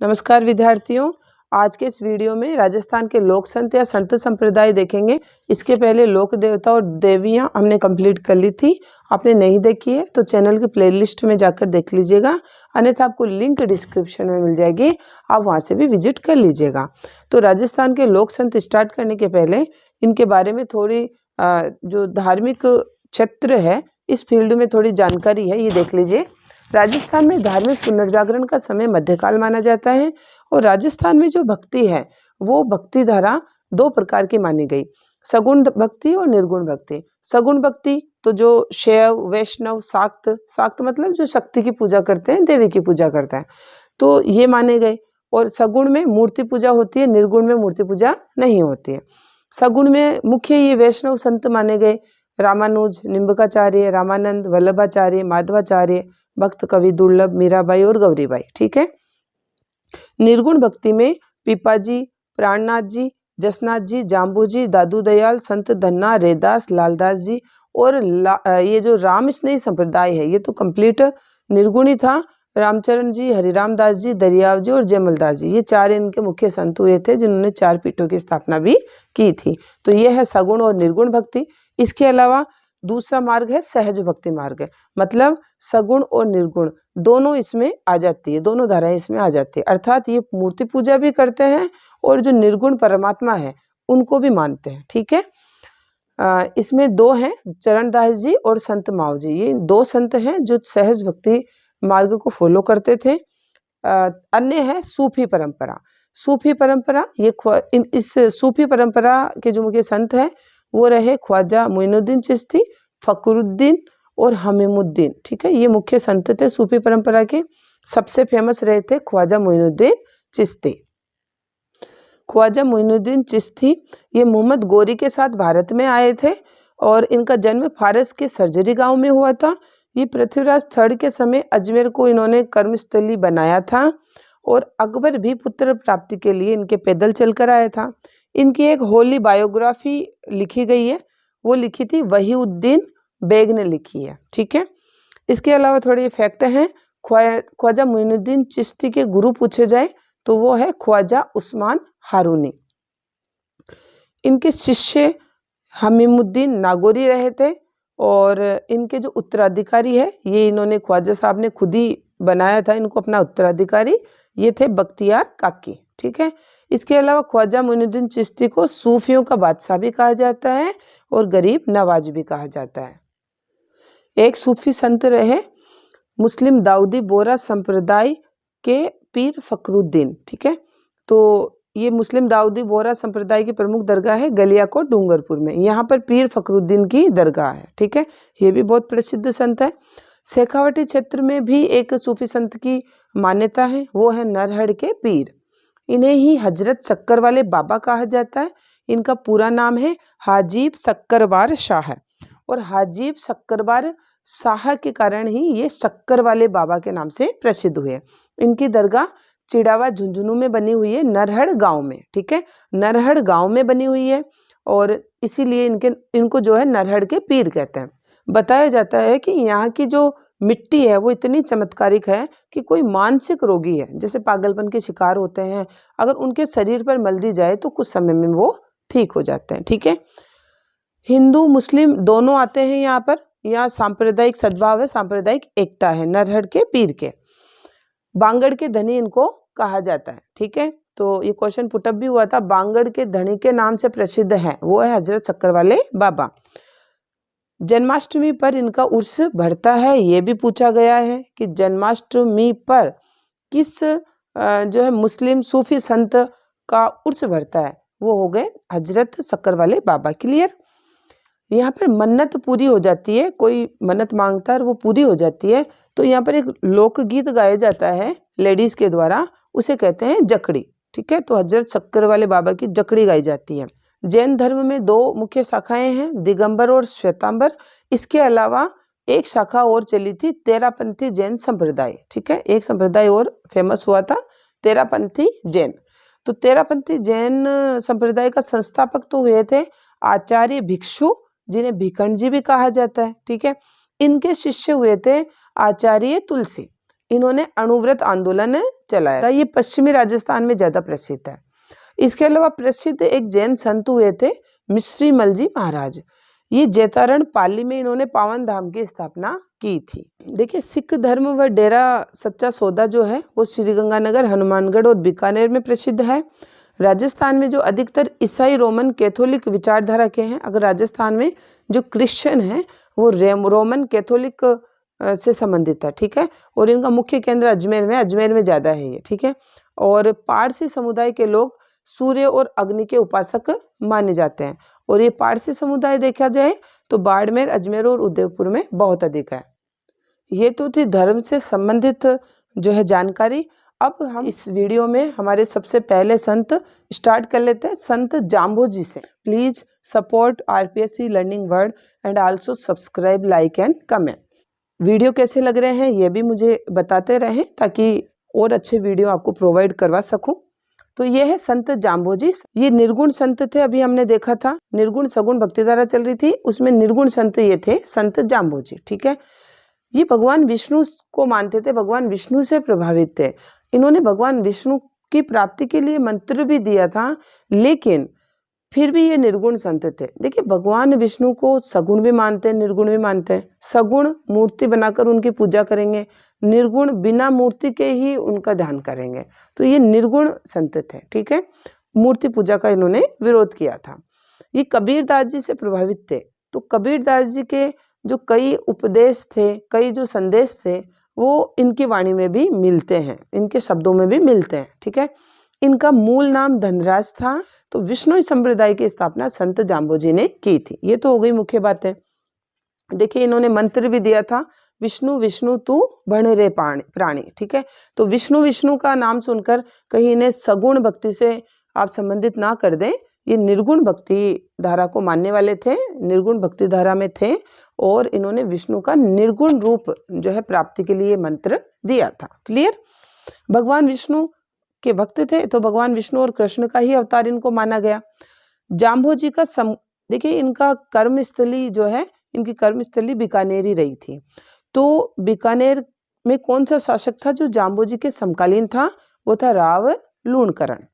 नमस्कार विद्यार्थियों। आज के इस वीडियो में राजस्थान के लोक संत या संत संप्रदाय देखेंगे। इसके पहले लोक देवता और देवियां हमने कंप्लीट कर ली थी। आपने नहीं देखी है तो चैनल की प्लेलिस्ट में जाकर देख लीजिएगा, अन्यथा आपको लिंक डिस्क्रिप्शन में मिल जाएगी, आप वहां से भी विजिट कर लीजिएगा। तो राजस्थान के लोक संत स्टार्ट करने के पहले इनके बारे में थोड़ी जो धार्मिक क्षेत्र है इस फील्ड में थोड़ी जानकारी है, ये देख लीजिए। राजस्थान में धार्मिक पुनर्जागरण का समय मध्यकाल माना जाता है और राजस्थान में जो भक्ति है वो भक्ति धारा दो प्रकार की मानी गई, सगुण भक्ति और निर्गुण भक्ति। सगुण भक्ति तो जो शैव वैष्णव शाक्त मतलब जो शक्ति की पूजा करते हैं, देवी की पूजा करते हैं, तो ये माने गए। और सगुण में मूर्ति पूजा होती है, निर्गुण में मूर्ति पूजा नहीं होती है। सगुण में मुख्य ये वैष्णव संत माने गए, रामानुज, निम्बकाचार्य, रामानंद, वल्लभाचार्य, माधवाचार्य, भक्त कवि दुर्लभ, मीराबाई और गौरीबाई। ठीक है। निर्गुण भक्ति में पिपाजी, प्राणनाथ जी, जसनाथ जी, जाम्बू जी, दादू दयाल, संत धन्ना, रेदास, लालदास जी और ये जो राम स्नेही संप्रदाय है ये तो कंप्लीट निर्गुण ही था। रामचरण जी, हरिराम दास जी, दरियाव जी और जयमलदास जी, ये चार इनके मुख्य संत हुए थे जिन्होंने चार पीठों की स्थापना भी की थी। तो ये है सगुण और निर्गुण भक्ति। इसके अलावा दूसरा मार्ग है सहज भक्ति मार्ग, मतलब सगुण और निर्गुण दोनों इसमें आ जाती है, दोनों धाराएं इसमें आ जाती है। अर्थात ये मूर्ति पूजा भी करते हैं और जो निर्गुण परमात्मा है उनको भी मानते हैं। ठीक है। इसमें दो हैं, चरणदास जी और संत माव जी, ये दो संत हैं जो सहज भक्ति मार्ग को फॉलो करते थे। अन्य है सूफी परंपरा। सूफी परंपरा ये इस सूफी परंपरा के जो मुख्य संत हैं वो रहे ख्वाजा मोइनुद्दीन चिश्ती, फकरुद्दीन और हमीमुद्दीन। ठीक है, ये मुख्य संत थे सूफी परंपरा के। सबसे फेमस रहे थे ख्वाजा मोइनुद्दीन चिश्ती। ख्वाजा मोइनुद्दीन चिश्ती ये मोहम्मद गोरी के साथ भारत में आए थे और इनका जन्म फारस के सर्जरी गांव में हुआ था। ये पृथ्वीराज थर्ड के समय अजमेर को इन्होंने कर्मस्थली बनाया था और अकबर भी पुत्र प्राप्ति के लिए इनके पैदल चलकर आया था। इनकी एक होली बायोग्राफी लिखी गई है, वो लिखी थी वहीउद्दीन बेग ने लिखी है। ठीक है। इसके अलावा थोड़े फैक्ट हैं। ख्वाजा मोइनुद्दीन चिश्ती के गुरु पूछे जाए तो वो है ख्वाजा उस्मान हारूनी। इनके शिष्य हमीमुद्दीन नागौरी रहे थे और इनके जो उत्तराधिकारी है ये इन्होंने ख्वाजा साहब ने खुद ही बनाया था इनको अपना उत्तराधिकारी, ये थे बख्तियार काकी। ठीक है। इसके अलावा ख्वाजा मोइनुद्दीन चिश्ती को सूफियों का बादशाह भी कहा जाता है और गरीब नवाज भी कहा जाता है। एक सूफी संत रहे मुस्लिम दाऊदी बोरा संप्रदाय के पीर फकरुद्दीन। ठीक है। तो ये मुस्लिम दाऊदी बोरा संप्रदाय की प्रमुख दरगाह है गलियाकोट डूंगरपुर में, यहाँ पर पीर फकरुद्दीन की दरगाह है। ठीक है। ये भी बहुत प्रसिद्ध संत है। शेखावटी क्षेत्र में भी एक सूफी संत की मान्यता है, वो है नरहड़ के पीर। इन्हें ही हजरत शक्कर वाले बाबा कहा जाता है। इनका पूरा नाम है हाजीब शक्करवार शाह और हाजीब शक्करवार शाह के कारण ही ये शक्कर वाले बाबा के नाम से प्रसिद्ध हुए। इनकी दरगाह चिड़ावा झुंझुनू में बनी हुई है, नरहड़ गांव में। ठीक है, नरहड़ गांव में बनी हुई है और इसीलिए इनको जो है नरहड़ के पीर कहते हैं। बताया जाता है कि यहाँ की जो मिट्टी है वो इतनी चमत्कारिक है कि कोई मानसिक रोगी है, जैसे पागलपन के शिकार होते हैं, अगर उनके शरीर पर मल दी जाए तो कुछ समय में वो ठीक हो जाते हैं। ठीक है। हिंदू मुस्लिम दोनों आते हैं यहाँ पर। यहाँ सांप्रदायिक सद्भाव है, सांप्रदायिक एकता है नरहड़ के पीर के। बांगड़ के धनी इनको कहा जाता है। ठीक है। तो ये क्वेश्चन पुटअप भी हुआ था, बांगड़ के धनी के नाम से प्रसिद्ध है, वो है हजरत शक्कर वाले बाबा। जन्माष्टमी पर इनका उर्स बढ़ता है, ये भी पूछा गया है कि जन्माष्टमी पर किस जो है मुस्लिम सूफी संत का उर्स बढ़ता है, वो हो गए हजरत शक्कर वाले बाबा। क्लियर। यहाँ पर मन्नत पूरी हो जाती है, कोई मन्नत मांगता है वो पूरी हो जाती है, तो यहाँ पर एक लोकगीत गाया जाता है लेडीज के द्वारा, उसे कहते हैं जकड़ी। ठीक है। तो हजरत शक्कर वाले बाबा की जकड़ी गाई जाती है। जैन धर्म में दो मुख्य शाखाएं हैं, दिगंबर और श्वेतांबर। इसके अलावा एक शाखा और चली थी, तेरापंथी जैन संप्रदाय। ठीक है। एक संप्रदाय और फेमस हुआ था, तेरापंथी जैन। तो तेरापंथी जैन संप्रदाय का संस्थापक तो हुए थे आचार्य भिक्षु, जिन्हें भिखंड जी भी कहा जाता है। ठीक है। इनके शिष्य हुए थे आचार्य तुलसी। इन्होंने अणुव्रत आंदोलन चलाया था। ये पश्चिमी राजस्थान में ज्यादा प्रसिद्ध है। इसके अलावा प्रसिद्ध एक जैन संत हुए थे मिश्री मलजी महाराज। ये जैतारण पाली में इन्होंने पावन धाम की स्थापना की थी। देखिए, सिख धर्म व डेरा सच्चा सौदा जो है वो श्रीगंगानगर, हनुमानगढ़ और बीकानेर में प्रसिद्ध है। राजस्थान में जो अधिकतर ईसाई रोमन कैथोलिक विचारधारा के हैं, अगर राजस्थान में जो क्रिश्चियन हैं वो रोमन कैथोलिक से संबंधित है, ठीक है। और इनका मुख्य केंद्र अजमेर में ज़्यादा है ये, ठीक है। और पारसी समुदाय के लोग सूर्य और अग्नि के उपासक माने जाते हैं। और ये पारसी समुदाय देखा जाए तो बाड़मेर, अजमेर और उदयपुर में बहुत अधिक है। ये तो थी धर्म से संबंधित जो है जानकारी। अब हम इस वीडियो में हमारे सबसे पहले संत स्टार्ट कर लेते हैं, संत जाम्बोजी से। Please support RPSC learning word and also subscribe, like and comment. Video कैसे लग रहे हैं ये भी मुझे बताते रहें ताकि और अच्छे वीडियो आपको प्रोवाइड करवा सकूं। तो ये है संत जाम्बोजी। ये निर्गुण संत थे। अभी हमने देखा था निर्गुण सगुण भक्तिधारा चल रही थी, उसमें निर्गुण संत ये थे संत जाम्बोजी, ठीक है। ये भगवान विष्णु को मानते थे, भगवान विष्णु से प्रभावित थे। इन्होंने भगवान विष्णु की प्राप्ति के लिए मंत्र भी दिया था, लेकिन फिर भी ये निर्गुण संत थे। देखिए, भगवान विष्णु को सगुण भी मानते हैं, निर्गुण भी मानते हैं। सगुण मूर्ति बनाकर उनकी पूजा करेंगे, निर्गुण बिना मूर्ति के ही उनका ध्यान करेंगे। तो ये निर्गुण संत थे, ठीक है। मूर्ति पूजा का इन्होंने विरोध किया था। ये कबीरदास जी से प्रभावित थे। तो कबीरदास जी के जो कई उपदेश थे, कई जो संदेश थे, वो इनकी वाणी में भी मिलते हैं, इनके शब्दों में भी मिलते हैं, ठीक है। इनका मूल नाम धनराज था। तो विष्णु संप्रदाय की स्थापना संत जाम्बोजी ने की थी। ये तो हो गई मुख्य बातें। देखिए, इन्होंने मंत्र भी दिया था, विष्णु विष्णु तू बण रे प्राणी, ठीक है। तो विष्णु विष्णु का नाम सुनकर कहीं इन्हें सगुण भक्ति से आप संबंधित ना कर दें। ये निर्गुण भक्ति धारा को मानने वाले थे, निर्गुण भक्ति धारा में थे, और इन्होंने विष्णु का निर्गुण रूप जो है प्राप्ति के लिए मंत्र दिया था। क्लियर। भगवान विष्णु के भक्त थे, तो भगवान विष्णु और कृष्ण का ही अवतार इनको माना गया। जाम्बोजी का देखिए, इनका कर्मस्थली जो है, इनकी कर्मस्थली बीकानेर ही रही थी। तो बीकानेर में कौन सा शासक था जो जाम्बोजी के समकालीन था? वो था राव लूणकरण।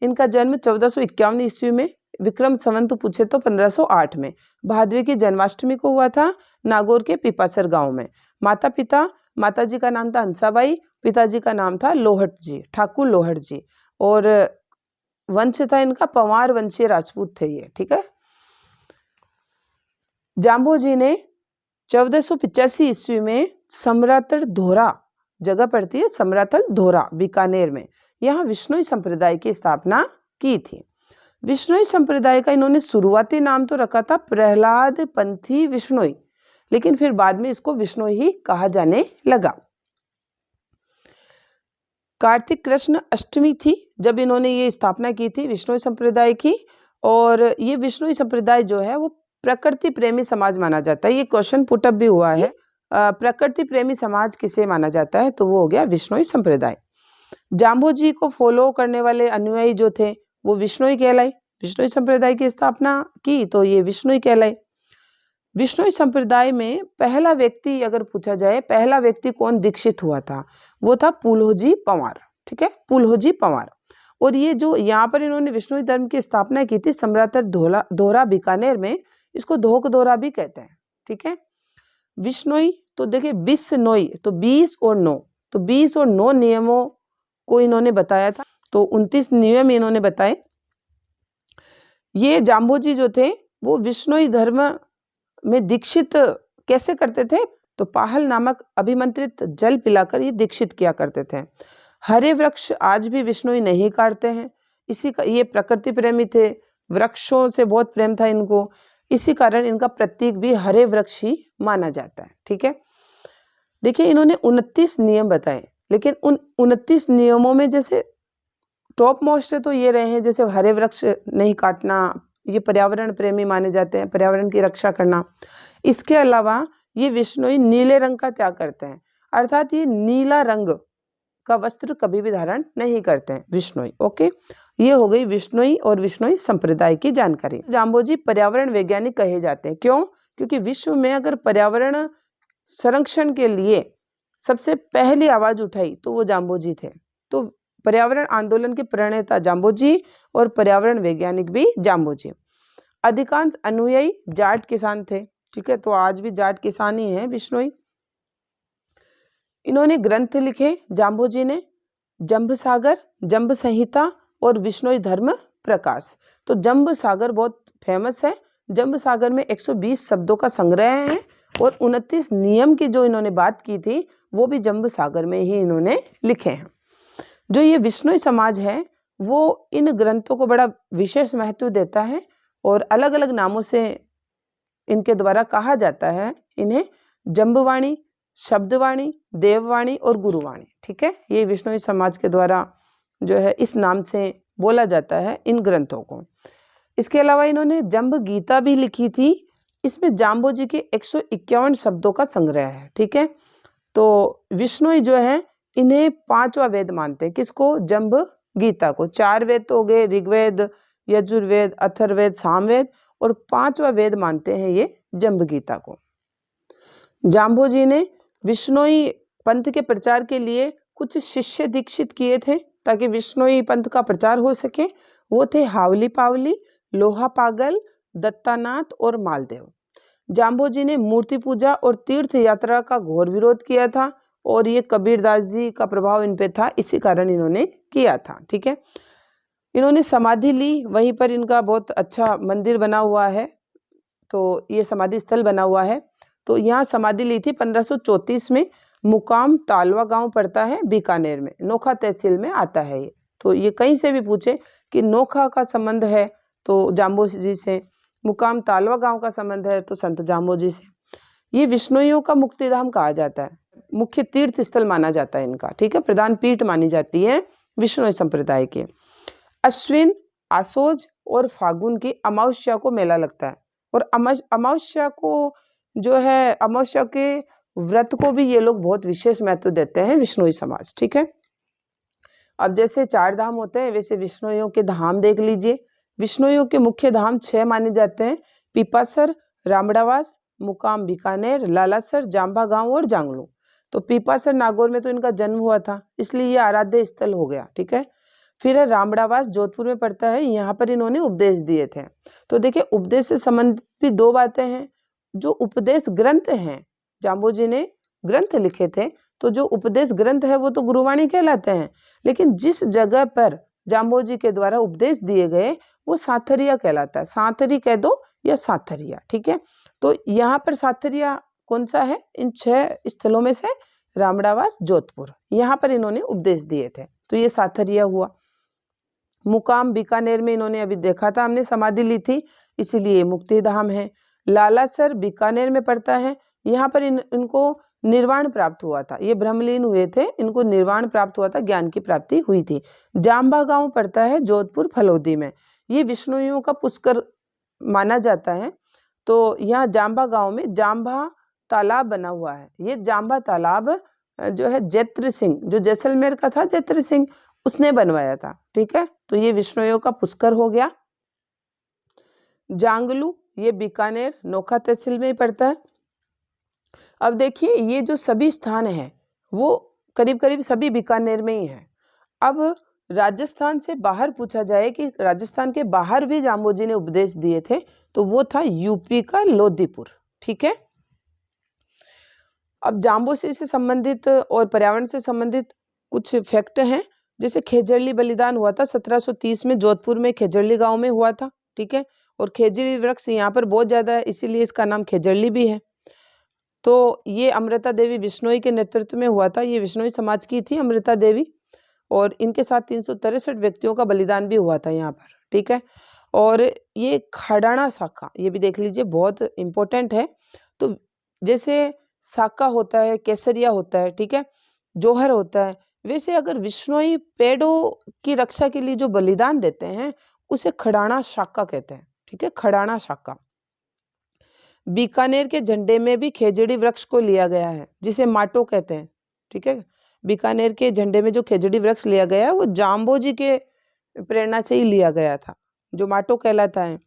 इनका जन्म 1451 ईस्वी में, विक्रम संवत पूछे तो 1508 में भादवे की जन्माष्टमी को हुआ था, नागौर के पिपासर गांव में। माता जी का नाम था हंसाबाई, पिताजी का नाम था लोहट जी, ठाकुर लोहट जी, और वंश था इनका पंवार वंशीय राजपूत थे ये, ठीक है। जाम्बोजी ने 1485 ईस्वी में समरातल धोरा, जगह पड़ती है समरातल धोरा, बीकानेर में, यहाँ विष्णोई संप्रदाय की स्थापना की थी। विष्णोई संप्रदाय का इन्होंने शुरुआती नाम तो रखा था प्रहलाद पंथी विष्णोई, लेकिन फिर बाद में इसको विष्णोई ही कहा जाने लगा। कार्तिक कृष्ण अष्टमी थी जब इन्होंने ये स्थापना की थी विष्णोई संप्रदाय की। और ये विष्णोई संप्रदाय जो है वो प्रकृति प्रेमी समाज माना जाता है। ये क्वेश्चन पुटअप भी हुआ है, प्रकृति प्रेमी समाज किसे माना जाता है? तो वो हो गया विष्णोई संप्रदाय। जाम्बोजी को फॉलो करने वाले अनुयायी जो थे वो विष्णोई कहलाए। विष्णोई संप्रदाय की स्थापना की तो ये विष्णोई कहलाए। विष्णोई संप्रदाय में पहला व्यक्ति अगर पूछा जाए, पहला व्यक्ति कौन दीक्षित हुआ था, वो था पुलहोजी पंवार, ठीक है, पुलहोजी पंवार। और ये जो यहाँ पर इन्होंने विष्णोई धर्म की स्थापना की थी समरातल धोरा बीकानेर में, इसको धोक धोरा भी कहते हैं, ठीक है। विष्णोई तो देखिए 20 नोई, तो 20 और 9, तो 20 और 9 नियमों को इन्होंने बताया था। तो 29 नियम इन्होंने बताए। ये जाम्बोजी जो थे वो विष्णोई धर्म में दीक्षित कैसे करते थे? तो पाहल नामक अभिमंत्रित जल पिलाकर ये दीक्षित किया करते थे। हरे वृक्ष आज भी विष्णोई नहीं काटते हैं। इसी का, ये प्रकृति प्रेमी थे, वृक्षों से बहुत प्रेम था इनको, इसी कारण इनका प्रतीक भी हरे वृक्ष ही माना जाता है, ठीक है। देखिए, इन्होंने 29 नियम बताए, लेकिन उन 29 नियमों में जैसे टॉप मोस्ट तो ये रहे हैं, जैसे हरे वृक्ष नहीं काटना, ये पर्यावरण प्रेमी माने जाते हैं, पर्यावरण की रक्षा करना। इसके अलावा ये विष्णोई नीले रंग का त्याग करते हैं, अर्थात ये नीला रंग का वस्त्र कभी भी धारण नहीं करते हैं विष्णोई। ओके, ये हो गई विष्णोई और विष्णोई संप्रदाय की जानकारी। जाम्बोजी पर्यावरण वैज्ञानिक कहे जाते हैं। क्यों? क्योंकि विश्व में अगर पर्यावरण संरक्षण के लिए सबसे पहली आवाज उठाई तो वो जाम्बोजी थे। तो पर्यावरण आंदोलन के प्रणेता जाम्बोजी और पर्यावरण वैज्ञानिक भी जाम्बोजी। अधिकांश अनुयायी जाट किसान थे, ठीक है, तो आज भी जाट किसान ही है बिश्नोई। इन्होंने ग्रंथ लिखे जाम्बोजी ने, जंब सागर, जंब संहिता और विश्नोई धर्म प्रकाश। तो जंब सागर बहुत फेमस है। जंब सागर में 120 शब्दों का संग्रह है और 29 नियम की जो इन्होंने बात की थी वो भी जंब सागर में ही इन्होंने लिखे हैं। जो ये विश्नोई समाज है वो इन ग्रंथों को बड़ा विशेष महत्व देता है और अलग अलग नामों से इनके द्वारा कहा जाता है इन्हें। जंबवाणी, शब्दवाणी, देववाणी और गुरुवाणी, ठीक है, ये विश्नोई समाज के द्वारा जो है इस नाम से बोला जाता है इन ग्रंथों को। इसके अलावा इन्होंने जंब गीता भी लिखी थी। इसमें जाम्बोजी के 151 शब्दों का संग्रह है, ठीक है। तो विश्नोई जो है इन्हें 5वां वेद मानते हैं। किसको? जंब गीता को। 4 वेद तो हो गए, ऋग्वेद, यजुर्वेद, अथर्ववेद, सामवेद, और 5वां वेद मानते हैं ये जंब गीता को। जाम्बोजी ने विश्नोई पंथ के प्रचार के लिए कुछ शिष्य दीक्षित किए थे ताकि विश्नोई पंथ का प्रचार हो सके। वो थे हावली पावली, लोहा पागल, दत्तानाथ और मालदेव। जाम्बोजी ने मूर्ति पूजा और तीर्थ यात्रा का घोर विरोध किया था और ये कबीरदास जी का प्रभाव इन पे था, इसी कारण इन्होंने किया था, ठीक है। इन्होंने समाधि ली, वहीं पर इनका बहुत अच्छा मंदिर बना हुआ है, तो ये समाधि स्थल बना हुआ है। तो यहाँ समाधि ली थी 1534 में। मुकाम तालवा गांव पड़ता है बीकानेर में, नोखा तहसील में आता है ये। तो ये कहीं से भी पूछे कि नोखा का संबंध है तो जाम्बोजी से, मुकाम तालवा गांव का संबंध है तो संत जाम्बोजी से। ये विश्नोइयों का मुक्तिधाम कहा जाता है, मुख्य तीर्थ स्थल माना जाता है इनका, ठीक है, प्रधान पीठ मानी जाती है विश्नोई संप्रदाय के। अश्विन, आसोज और फागुन की अमावस्या को मेला लगता है और अमावस्या को जो है, अमावस्या के व्रत को भी ये लोग बहुत विशेष महत्व देते हैं विश्नोई समाज, ठीक है। अब जैसे 4 धाम होते हैं वैसे विश्नोइयों के धाम देख लीजिए। विश्नोइयों के मुख्य धाम 6 माने जाते हैं: पीपासर, रामड़ावास, मुकाम बीकानेर, लालासर, जाम्बा गांव और जांगलू। तो पीपासर नागौर में तो इनका जन्म हुआ था, इसलिए ये आराध्य स्थल हो गया, ठीक है। फिर है रामड़ावास, जोधपुर में पड़ता है, यहाँ पर इन्होंने उपदेश दिए थे। तो देखिए, उपदेश से संबंधित भी 2 बातें हैं। जो उपदेश ग्रंथ हैं, जाम्बोजी ने ग्रंथ लिखे थे, तो जो उपदेश ग्रंथ है वो तो गुरुवाणी कहलाते हैं, लेकिन जिस जगह पर जाम्बोजी के द्वारा उपदेश दिए गए वो साथरिया कहलाता है। साथरी कह दो या साथरिया, ठीक है। तो यहाँ पर साथरिया कौन सा है? इन 6 स्थलों में से रामड़ावास, जोधपुर, यहाँ पर इन्होंने उपदेश दिए थे, तो ये साथरिया हुआ। मुकाम बीकानेर में इन्होंने अभी देखा था हमने, समाधि ली थी, इसीलिए मुक्तिधाम है। लालासर बीकानेर में पड़ता है, यहाँ पर इनको निर्वाण प्राप्त हुआ था, ये ब्रह्मलीन हुए थे, इनको निर्वाण प्राप्त हुआ था, ज्ञान की प्राप्ति हुई थी। जाम्बा गांव पड़ता है जोधपुर फलोदी में, ये विष्णुइयों का पुष्कर माना जाता है। तो यहाँ जाम्बा गांव में जाम्बा तालाब बना हुआ है। ये जाम्बा तालाब जो है जैत्र सिंह, जो जैसलमेर का था जैत्र सिंह, उसने बनवाया था, ठीक है। तो ये विष्णुइयों का पुष्कर हो गया। जांगलू, ये बीकानेर नोखा तहसील में ही पड़ता है। अब देखिए, ये जो सभी स्थान हैं वो करीब करीब सभी बीकानेर में ही हैं। अब राजस्थान से बाहर पूछा जाए कि राजस्थान के बाहर भी जाम्बोजी ने उपदेश दिए थे, तो वो था यूपी का लोदीपुर, ठीक है। अब जाम्बोजी से संबंधित और पर्यावरण से संबंधित कुछ फैक्ट हैं। जैसे खेजड़ली बलिदान हुआ था 1730 में, जोधपुर में खेजड़ली गांव में हुआ था, ठीक है। और खेजड़ी वृक्ष यहाँ पर बहुत ज्यादा है, इसीलिए इसका नाम खेजड़ली भी है। तो ये अमृता देवी विश्नोई के नेतृत्व में हुआ था, ये विश्नोई समाज की थी अमृता देवी, और इनके साथ 363 व्यक्तियों का बलिदान भी हुआ था यहाँ पर, ठीक है। और ये खड़ाना शाखा, ये भी देख लीजिए, बहुत इंपॉर्टेंट है। तो जैसे साका होता है, केसरिया होता है, ठीक है, जोहर होता है, वैसे अगर विश्नोई पेड़ों की रक्षा के लिए जो बलिदान देते हैं उसे खड़ाना शाखा कहते हैं, ठीक है, खड़ाना शाखा। बीकानेर के झंडे में भी खेजड़ी वृक्ष को लिया गया है, जिसे माटो कहते हैं, ठीक है। बीकानेर के झंडे में जो खेजड़ी वृक्ष लिया गया है वो जाम्बोजी के प्रेरणा से ही लिया गया था, जो माटो कहलाता है।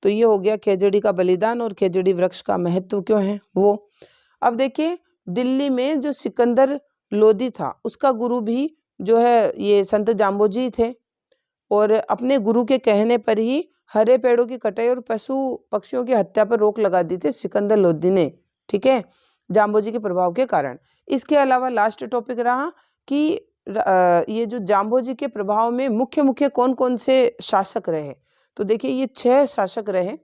तो ये हो गया खेजड़ी का बलिदान और खेजड़ी वृक्ष का महत्व क्यों है वो। अब देखिए, दिल्ली में जो सिकंदर लोदी था उसका गुरु भी जो है ये संत जाम्बोजी थे, और अपने गुरु के कहने पर ही हरे पेड़ों की कटाई और पशु पक्षियों की हत्या पर रोक लगा दी थी सिकंदर लोदी ने, ठीक है, जाम्बोजी के प्रभाव के कारण। इसके अलावा लास्ट टॉपिक रहा कि ये जो जाम्बोजी के प्रभाव में मुख्य मुख्य कौन कौन से शासक रहे। तो देखिए ये 6 शासक रहे,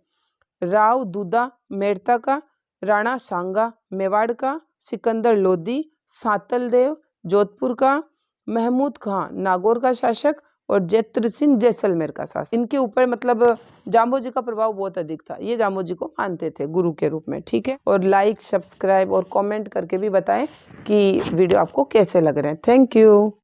राव दूदा मेड़ता का, राणा सांगा मेवाड़ का, सिकंदर लोदी सातल देव जोधपुर का, महमूद खां नागौर का शासक और जैत्र सिंह जैसलमेर का शासक। इनके ऊपर मतलब जाम्बोजी का प्रभाव बहुत अधिक था, ये जाम्बोजी को मानते थे गुरु के रूप में, ठीक है। और लाइक सब्सक्राइब और कमेंट करके भी बताएं कि वीडियो आपको कैसे लग रहे हैं। Thank you.